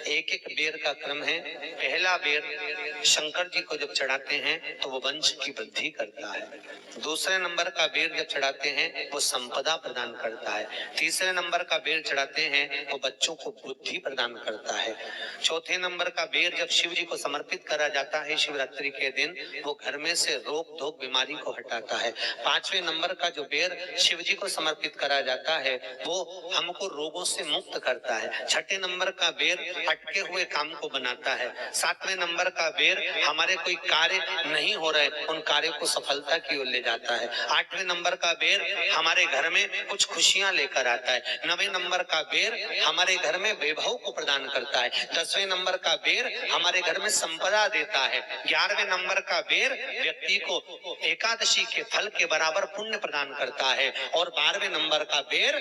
एक एक बेर का क्रम है। पहला बेर शंकर जी को जब चढ़ाते हैं तो वो वंश की वृद्धि करता है। दूसरे नंबर का बेर जब चढ़ाते हैं वो संपदा प्रदान करता है। तीसरे नंबर का बेर चढ़ाते हैं वो बच्चों को बुद्धि प्रदान करता है। चौथे नंबर का बेर जब शिव जी को समर्पित करा जाता है शिवरात्रि के दिन, वो घर में से रोग धोक बीमारी को हटाता है। पांचवें नंबर का जो बेर शिव जी को समर्पित करा जाता है वो हमको रोगों से मुक्त करता है। छठे नंबर का बेर अटके हुए काम को बनाता है। सातवें नंबर का बेर हमारे कोई कार्य नहीं हो रहे उन कार्यों को सफलता की ओर ले जाता है। आठवें नंबर का बेर हमारे घर में कुछ खुशियां लेकर आता है। नवें नंबर का बेर हमारे घर में वैभव को प्रदान करता है। 10वें नंबर का बेर हमारे घर में संपदा देता है। 11वें नंबर का बेर व्यक्ति को एकादशी के फल के बराबर पुण्य प्रदान करता है। और 12वें नंबर का बेर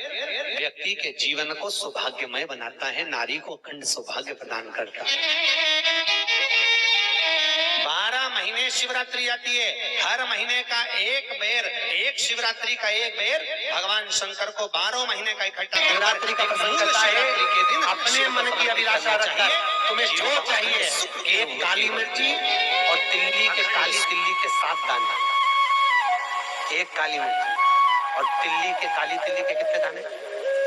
व्यक्ति के जीवन को सौभाग्यमय बनाता है, नारी को अखंड सौभाग्य प्रदान करता है। 12 महीने शिवरात्रि आती है। हर महीने का एक बेर, एक शिवरात्रि का एक बेर भगवान शंकर को 12 महीने का इकट्ठा शिवरात्रि का प्रसंग करता है के दिन अपने मन की अभिलाषा रखिए। तुम्हें जो चाहिए, एक काली मिर्ची और तिल्ली के काली तिल्ली के 7 दाने। एक काली मिर्ची और तिल्ली के काली तिल्ली के कितने दाने?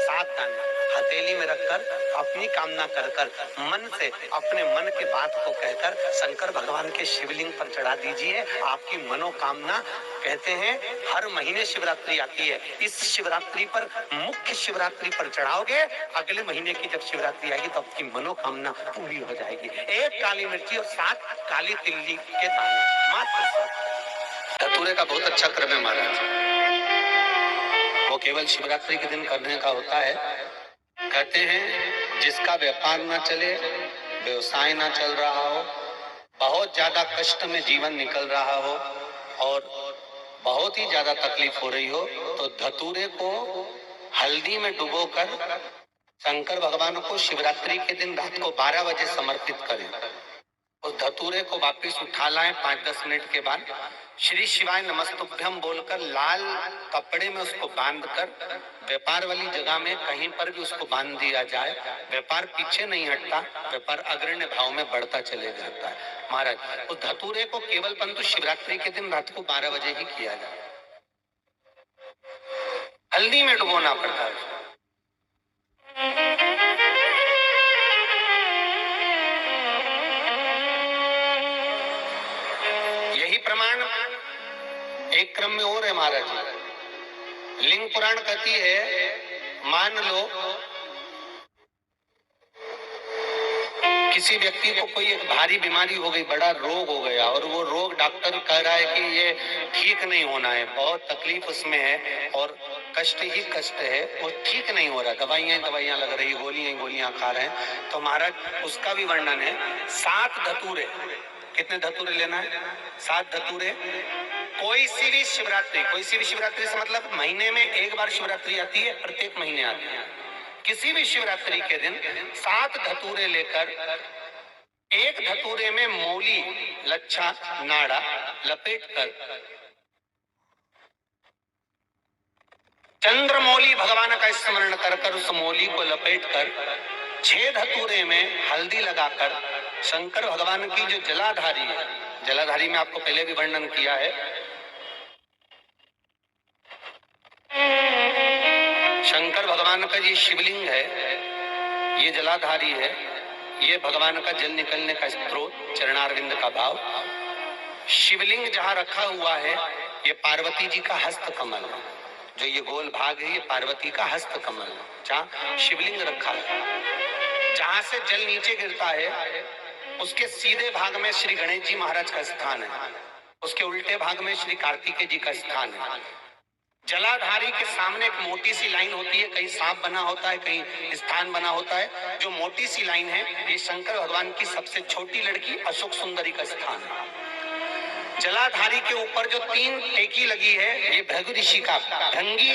7 दाने हथेली में रखकर अपनी कामना कर कर मन से अपने मन की बात को कहकर शंकर भगवान के शिवलिंग पर चढ़ा दीजिए। आपकी मनोकामना, कहते हैं हर महीने शिवरात्रि आती है, इस शिवरात्रि पर, मुख्य शिवरात्रि पर चढ़ाओगे, अगले महीने की जब शिवरात्रि आएगी तो आपकी मनोकामना पूरी हो जाएगी। एक काली मिर्ची और 7 काली तिल्ली के दाने, मात्र। धतूरे का बहुत अच्छा क्रम है महाराज, वो केवल शिवरात्रि के दिन करने का होता है। कहते हैं जिसका व्यापार ना चले, व्यवसाय ना चल रहा हो, बहुत ज्यादा कष्ट में जीवन निकल रहा हो और बहुत ही ज्यादा तकलीफ हो रही हो, तो धतूरे को हल्दी में डुबोकर शंकर भगवान को शिवरात्रि के दिन रात को 12 बजे समर्पित करें। उस धतूरे को वापस उठा लाएं 5-10 मिनट के बाद, श्री शिवाय नमस्तुभ्यम बोलकर लाल कपड़े में उसको बांधकर व्यापार वाली जगह में कहीं पर भी उसको बांध दिया जाए। व्यापार पीछे नहीं हटता, व्यापार अग्रण्य भाव में बढ़ता चले जाता है। महाराज उस धतूरे को केवल परंतु शिवरात्रि के दिन रात को 12 बजे ही किया जाए, हल्दी में डुबोना पड़ता है। यही प्रमाण एक क्रम में और है महाराज। लिंग पुराण कहती है, मान लो किसी व्यक्ति को कोई एक भारी बीमारी हो गई, बड़ा रोग हो गया और वो रोग डॉक्टर कह रहा है कि ये ठीक नहीं होना है, बहुत तकलीफ उसमें है और कष्ट ही कष्ट है, वो ठीक नहीं हो रहा, दवाइयां लग रही, गोलियां खा रहे हैं। तो महाराज उसका भी वर्णन है। 7 धतूरे, कितने धतूरे लेना है? 7 धतूरे। कोई सी भी शिवरात्रि से मतलब महीने में एक बार शिवरात्रि आती है, प्रत्येक महीने आती है। किसी भी शिवरात्रि के दिन 7 धतूरे लेकर, एक धतूरे में मौली, लच्छा, नाड़ा लपेटकर चंद्रमौली भगवान का स्मरण कर उस मौली को लपेटकर 6 धतूरे में हल्दी लगाकर शंकर भगवान की जो जलाधारी है, जलाधारी में आपको पहले भी वर्णन किया है, शंकर भगवान का ये शिवलिंग है, ये जलाधारी है, ये भगवान का जल निकलने का स्रोत, चरणारविंद का भाव। शिवलिंग जहां रखा हुआ है ये पार्वती जी का हस्त कमल है, जो ये गोल भाग है ये पार्वती का हस्त कमल है, जहां शिवलिंग रखा है। जहां से जल नीचे गिरता है उसके सीधे भाग में श्री गणेश जी महाराज का स्थान है, उसके उल्टे भाग में श्री कार्तिकेय जी का स्थान है। जलाधारी के सामने एक मोटी सी लाइन होती है, कहीं सांप बना होता है, कहीं स्थान बना होता है। जो मोटी सी लाइन है, ये शंकर भगवान की सबसे छोटी लड़की अशोक सुंदरी का स्थान है। जलाधारी के ऊपर जो 3 टेकी लगी है, ये भृगु ऋषि का भृंगी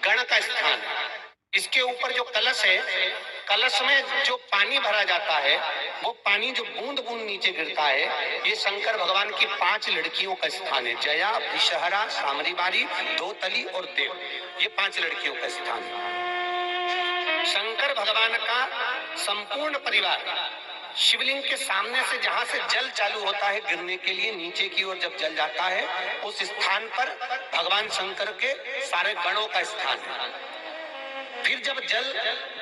गण का स्थान है। इसके ऊपर जो कलश है, कलश में जो पानी भरा जाता है, वो पानी जो बूंद बूंद नीचे गिरता है, ये शंकर भगवान की 5 लड़कियों का स्थान है। जया, विषहरा, सामरीबारी, दोतली और देव, ये 5 लड़कियों का स्थान है। शंकर भगवान का संपूर्ण परिवार शिवलिंग के सामने से, जहां से जल चालू होता है गिरने के लिए नीचे की ओर जब जल जाता है, उस स्थान पर भगवान शंकर के सारे गणों का स्थान है। फिर जब जल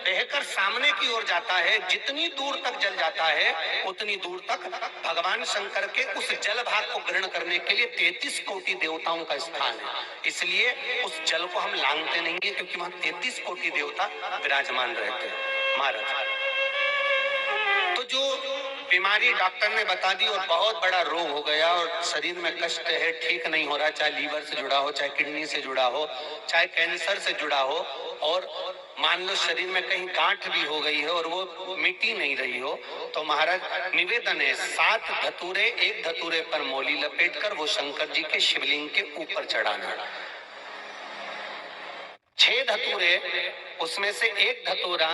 बहकर सामने की ओर जाता है, जितनी दूर तक जल जाता है उतनी दूर तक भगवान शंकर के उस जल भाग को ग्रहण करने के लिए 33 कोटि देवताओं का स्थान है। इसलिए उस जल को हम लांघते नहीं है, क्योंकि वहां 33 कोटि देवता विराजमान रहते हैं। महाराज, तो जो बीमारी डॉक्टर ने बता दी और बहुत बड़ा रोग हो गया और शरीर में कष्ट है, ठीक नहीं हो रहा, चाहे लीवर से जुड़ा हो, चाहे किडनी से जुड़ा हो, चाहे कैंसर से जुड़ा हो, और मान लो शरीर में कहीं गांठ भी हो गई है और वो मिटी नहीं रही हो, तो महाराज निवेदन है 7 धतूरे, एक धतूरे पर मोली लपेटकर वो शंकर जी के शिवलिंग के ऊपर चढ़ाना। 6 धतूरे, उसमें से एक धतूरा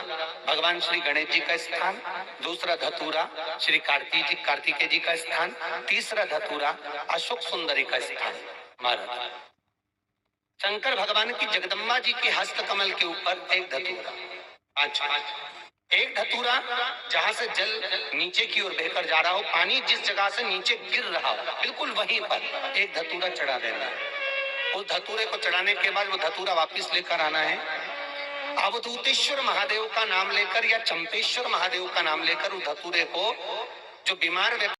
भगवान श्री गणेश जी का स्थान, दूसरा धतूरा श्री कार्तिकेय जी का स्थान, तीसरा धतूरा अशोक सुंदरी का स्थान। महाराज, शंकर भगवान की जगदम्बा जी के हस्त कमल के ऊपर एक धतूरा, 5, एक धतूरा जहां से जल नीचे की ओर बहकर जा रहा हो, पानी जिस जगह से नीचे गिर रहा हो बिल्कुल वहीं पर एक धतूरा चढ़ा देना है। उस धतूरे को चढ़ाने के बाद वो धतूरा वापस लेकर आना है। अवधूतेश्वर महादेव का नाम लेकर या चंपेश्वर महादेव का नाम लेकर उस धतूरे को, जो बीमार व्यक्ति